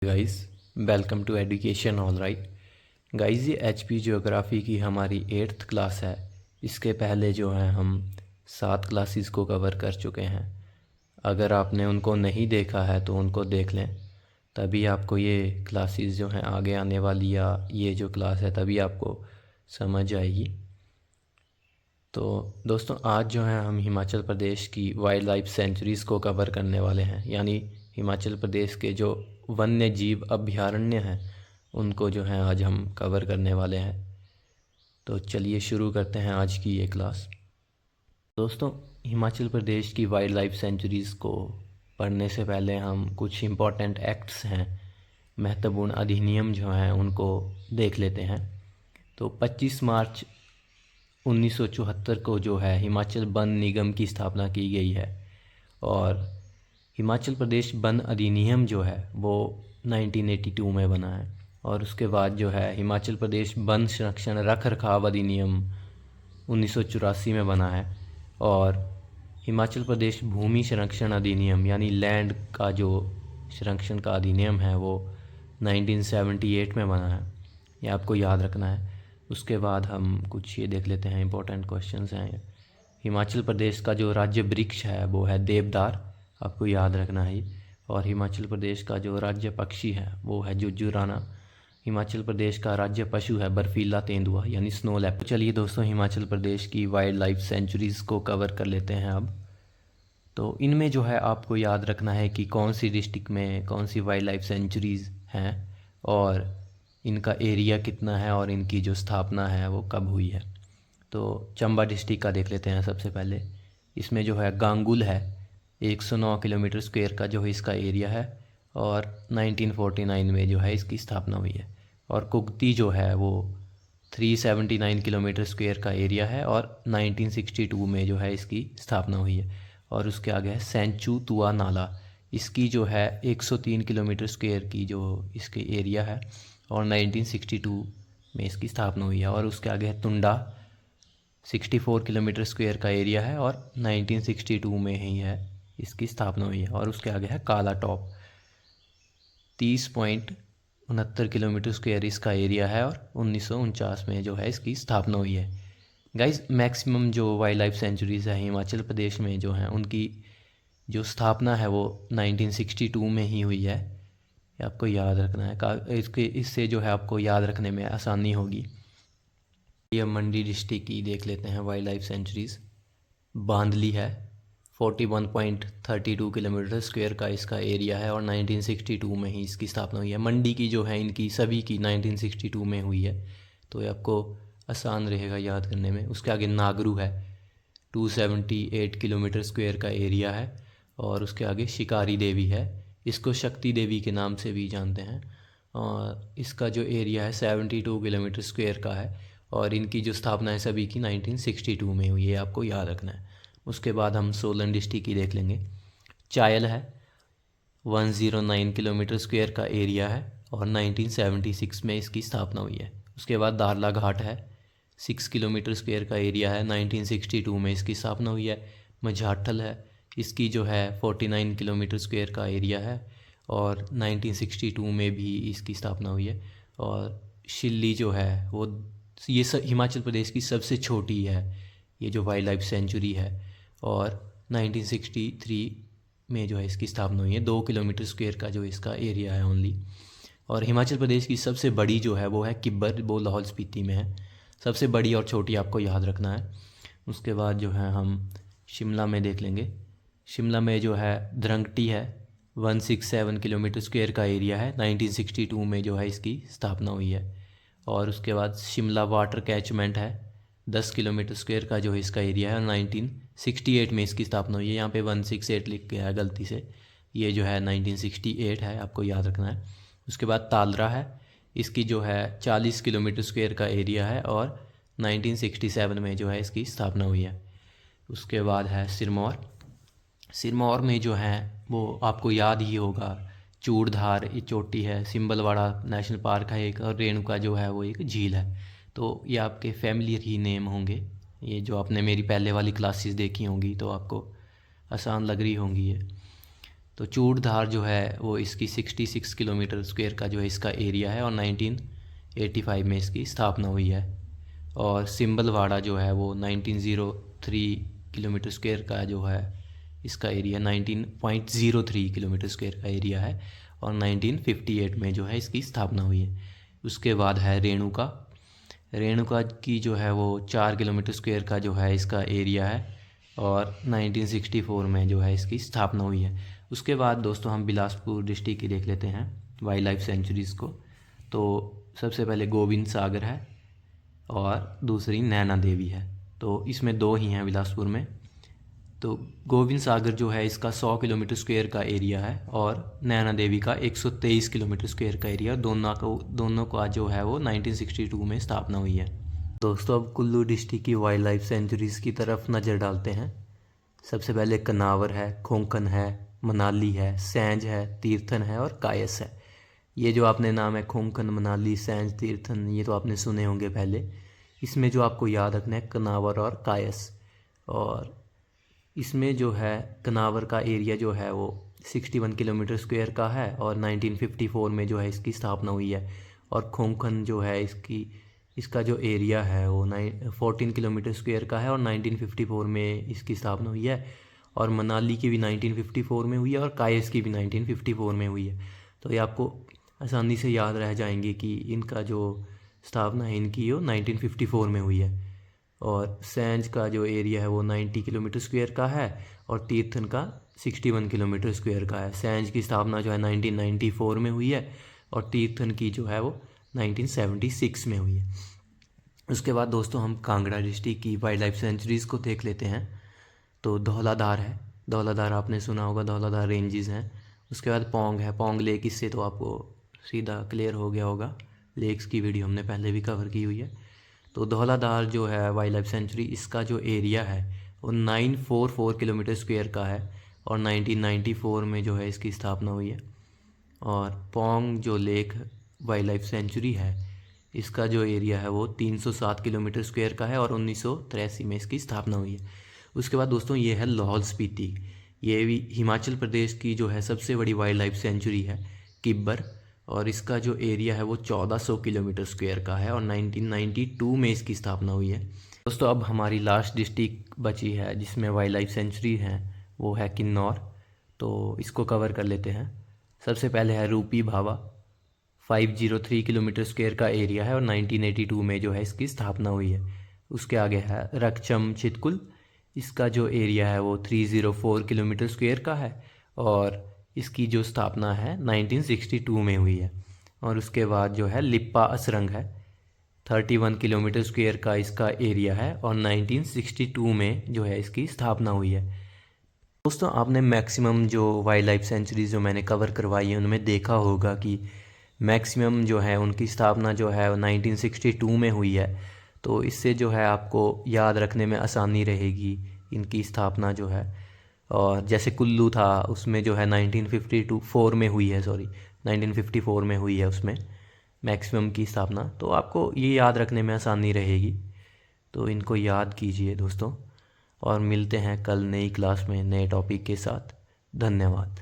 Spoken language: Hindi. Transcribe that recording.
Guys, welcome to education all right. Guys, ये एचपी ज्योग्राफी की हमारी 8th क्लास है। इसके पहले जो है हम 7 क्लासेस को कवर कर चुके हैं। अगर आपने उनको नहीं देखा है तो उनको देख लें, तभी आपको ये क्लासेस जो हैं आगे आने वाली, या ये जो क्लास है तभी आपको समझ आएगी। तो दोस्तों, आज जो है हम हिमाचल प्रदेश की वाइल्ड लाइफ सेंचुरीज़ को कवर करने वाले हैं, यानी हिमाचल प्रदेश के जो वन्य जीव अभयारण्य हैं उनको जो है आज हम कवर करने वाले हैं। तो चलिए शुरू करते हैं आज की ये क्लास। दोस्तों, हिमाचल प्रदेश की वाइल्ड लाइफ सेंचुरीज़ को पढ़ने से पहले हम कुछ इम्पॉर्टेंट एक्ट्स हैं, महत्वपूर्ण अधिनियम जो हैं उनको देख लेते हैं। तो 25 मार्च 1974 को जो है हिमाचल वन निगम की स्थापना की गई है, और हिमाचल प्रदेश वन अधिनियम जो है वो 1982 में बना है। और उसके बाद जो है हिमाचल प्रदेश वन संरक्षण रख रखाव अधिनियम 1984 में बना है, और हिमाचल प्रदेश भूमि संरक्षण अधिनियम यानी लैंड का जो संरक्षण का अधिनियम है वो 1978 में बना है। ये आपको याद रखना है। उसके बाद हम कुछ ये देख लेते हैं, इंपॉर्टेंट क्वेश्चंस हैं ये। हिमाचल प्रदेश का जो राज्य वृक्ष है वो है देवदार, आपको याद रखना है। और हिमाचल प्रदेश का जो राज्य पक्षी है वो है जुजुराना। हिमाचल प्रदेश का राज्य पशु है बर्फीला तेंदुआ यानी स्नो लेपर्ड। चलिए दोस्तों, हिमाचल प्रदेश की वाइल्ड लाइफ सेंचुरीज़ को कवर कर लेते हैं अब। तो इनमें जो है आपको याद रखना है कि कौन सी डिस्ट्रिक्ट में कौन सी वाइल्ड लाइफ सेंचुरीज़ हैं, और इनका एरिया कितना है, और इनकी जो स्थापना है वो कब हुई है। तो चंबा डिस्ट्रिक्ट का देख लेते हैं सबसे पहले। इसमें जो है गांगुल है, 109 किलोमीटर स्क्वायर का जो है इसका एरिया है, और 1949 में जो है इसकी स्थापना हुई है। और कुगती जो है वो 379 किलोमीटर स्क्वायर का एरिया है, और 1962 में जो है इसकी स्थापना हुई है। और उसके आगे है सेंचू तुआ नाला, इसकी जो है 103 किलोमीटर स्क्वायर की जो इसके एरिया है, और 1962 में इसकी स्थापना हुई है। और उसके आगे है तुंडा, 64 किलोमीटर स्क्वायर का एरिया है, और 1962 में ही है इसकी स्थापना हुई है। और उसके आगे है काला टॉप, 30.69 किलोमीटर स्क्वायर इसका एरिया है, और 1949 में जो है इसकी स्थापना हुई है। गाइज, मैक्सिमम जो वाइल्ड लाइफ सेंचुरीज़ है हिमाचल प्रदेश में जो हैं उनकी जो स्थापना है वो 1962 में ही हुई है। ये आपको याद रखना है, इससे जो है आपको याद रखने में आसानी होगी। ये मंडी डिस्ट्रिक्ट की देख लेते हैं वाइल्ड लाइफ सेंचुरीज़। बांदली है, 41.32 किलोमीटर स्क्वायर का इसका एरिया है, और 1962 में ही इसकी स्थापना हुई है। मंडी की जो है इनकी सभी की 1962 में हुई है, तो ये आपको आसान रहेगा याद करने में। उसके आगे नागरू है, 278 किलोमीटर स्क्वायर का एरिया है, और उसके आगे शिकारी देवी है, इसको शक्ति देवी के नाम से भी जानते हैं, और इसका जो एरिया है 72 किलोमीटर स्क्वायर का है, और इनकी जो स्थापना है सभी की 1962 में हुई है, आपको याद रखना है। उसके बाद हम सोलन डिस्ट्रिक्ट की देख लेंगे। चायल है, 109 किलोमीटर स्क्वायर का एरिया है, और 1976 में इसकी स्थापना हुई है। उसके बाद दारला घाट है, 6 किलोमीटर स्क्वायर का एरिया है, 1962 में इसकी स्थापना हुई है। मझाटल है, इसकी जो है 49 किलोमीटर स्क्वायर का एरिया है, और 1962 में भी इसकी स्थापना हुई है। और शिल्ली जो है वो ये हिमाचल प्रदेश की सबसे छोटी है ये जो वाइल्ड लाइफ सेंचुरी है, और 1963 में जो है इसकी स्थापना हुई है। 2 किलोमीटर स्क्वायर का जो इसका एरिया है ओनली। और हिमाचल प्रदेश की सबसे बड़ी जो है वो है किब्बर, वो लाहौल स्पीति में है। सबसे बड़ी और छोटी आपको याद रखना है। उसके बाद जो है हम शिमला में देख लेंगे। शिमला में जो है द्रंगटी है, 167 किलोमीटर स्क्वायर का एरिया है, 1962 में जो है इसकी स्थापना हुई है। और उसके बाद शिमला वाटर कैचमेंट है, 10 किलोमीटर स्क्वायर का जो है इसका एरिया है, 1968 में इसकी स्थापना हुई है। यहाँ पे 168 लिख गया है गलती से, ये जो है 1968 है, आपको याद रखना है। उसके बाद तालरा है, इसकी जो है 40 किलोमीटर स्क्वायर का एरिया है, और 1967 में जो है इसकी स्थापना हुई है। उसके बाद है सिरमौर। सिरमौर में जो है वो आपको याद ही होगा, चूड़धार ये चोटी है, सिंबलवाड़ा नेशनल पार्क है एक, और रेणुका जो है वो एक झील है। तो ये आपके फैमिलियर ही नेम होंगे, ये जो आपने मेरी पहले वाली क्लासेस देखी होंगी तो आपको आसान लग रही होंगी ये। तो चूड़धार जो है वो इसकी 66 किलोमीटर स्क्वायर का जो है इसका एरिया है और 1985 में इसकी स्थापना हुई है। और सिंबलवाड़ा जो है वो 1903 किलोमीटर स्क्वायर का जो है इसका एरिया 19.03 किलोमीटर स्क्वायर का एरिया है और 1958 में जो है इसकी स्थापना हुई है। उसके बाद है रेणुका की जो है वो 4 किलोमीटर स्क्वायर का जो है इसका एरिया है और 1964 में जो है इसकी स्थापना हुई है। उसके बाद दोस्तों हम बिलासपुर डिस्ट्रिक्ट की देख लेते हैं वाइल्ड लाइफ सेंचुरीज़ को। तो सबसे पहले गोविंद सागर है और दूसरी नैना देवी है। तो इसमें दो ही हैं बिलासपुर में। तो गोविंद सागर जो है इसका 100 किलोमीटर स्क्वायर का एरिया है और नैना देवी का 123 किलोमीटर स्क्वायर का एरिया। दोनों का जो है वो 1962 में स्थापना हुई है। दोस्तों अब कुल्लू डिस्ट्रिक्ट की वाइल्ड लाइफ सेंचुरीज़ की तरफ नज़र डालते हैं। सबसे पहले कनावर है, खोंकन है, मनाली है, सैंज है, तीर्थन है और कायस है। ये जो आपने नाम है खोंकन, मनाली, सैंज, तीर्थन, ये तो आपने सुने होंगे पहले। इसमें जो आपको याद रखना है कनावर और कायस। और इसमें जो है कनावर का एरिया जो है वो 61 किलोमीटर स्क्वायर का है और 1954 में जो है इसकी स्थापना हुई है। और खोंकन जो है इसका जो एरिया है वो 14 किलोमीटर स्क्वायर का है और 1954 में इसकी स्थापना हुई है। और मनाली की भी 1954 में हुई है और कायस की भी 1954 में हुई है। तो ये आपको आसानी से याद रह जाएंगे कि इनका जो स्थापना है इनकी वो 1954 में हुई है। और सैंज का जो एरिया है वो 90 किलोमीटर स्क्वायर का है और तीर्थन का 61 किलोमीटर स्क्वायर का है। सैंज की स्थापना जो है 1994 में हुई है और तीर्थन की जो है वो 1976 में हुई है। उसके बाद दोस्तों हम कांगड़ा डिस्ट्रिक्ट की वाइल्ड लाइफ सेंचुरीज़ को देख लेते हैं। तो धौलाधार है, धौलाधार आपने सुना होगा, धौलाधार रेंजेस हैं। उसके बाद पोंग है, पोंग लेक, इससे तो आपको सीधा क्लियर हो गया होगा, लेक्स की वीडियो हमने पहले भी कवर की हुई है। तो धौलाधार जो है वाइल्ड लाइफ सेंचुरी, इसका जो एरिया है वो 944 किलोमीटर स्क्वायर का है और 1994 में जो है इसकी स्थापना हुई है। और पोंग जो लेक वाइल्ड लाइफ सेंचुरी है इसका जो एरिया है वो 307 किलोमीटर स्क्वायर का है और 1983 में इसकी स्थापना हुई है। उसके बाद दोस्तों ये है लाहौल स्पीति। ये भी हिमाचल प्रदेश की जो है सबसे बड़ी वाइल्ड लाइफ सेंचुरी है, किब्बर। और इसका जो एरिया है वो 1400 किलोमीटर स्क्वायर का है और 1992 में इसकी स्थापना हुई है। दोस्तों अब हमारी लास्ट डिस्ट्रिक्ट बची है जिसमें वाइल्ड लाइफ सेंचुरी है, वो है किन्नौर। तो इसको कवर कर लेते हैं। सबसे पहले है रूपी भावा, 503 किलोमीटर स्क्वायर का एरिया है और 1982 में जो है इसकी स्थापना हुई है। उसके आगे है रकचम चितकुल, इसका जो एरिया है वो 304 किलोमीटर स्क्वायर का है और इसकी जो स्थापना है 1962 में हुई है। और उसके बाद जो है लिप्पा असरंग है, 31 किलोमीटर स्क्वायर का इसका एरिया है और 1962 में जो है इसकी स्थापना हुई है। दोस्तों आपने मैक्सिमम जो वाइल्ड लाइफ सेंचुरीज़ जो मैंने कवर करवाई है उनमें देखा होगा कि मैक्सिमम जो है उनकी स्थापना जो है 1962 में हुई है। तो इससे जो है आपको याद रखने में आसानी रहेगी इनकी स्थापना जो है। और जैसे कुल्लू था उसमें जो है 1954 में हुई है, 1954 में हुई है उसमें मैक्सिमम की स्थापना। तो आपको ये याद रखने में आसानी रहेगी, तो इनको याद कीजिए दोस्तों। और मिलते हैं कल नई क्लास में नए टॉपिक के साथ। धन्यवाद।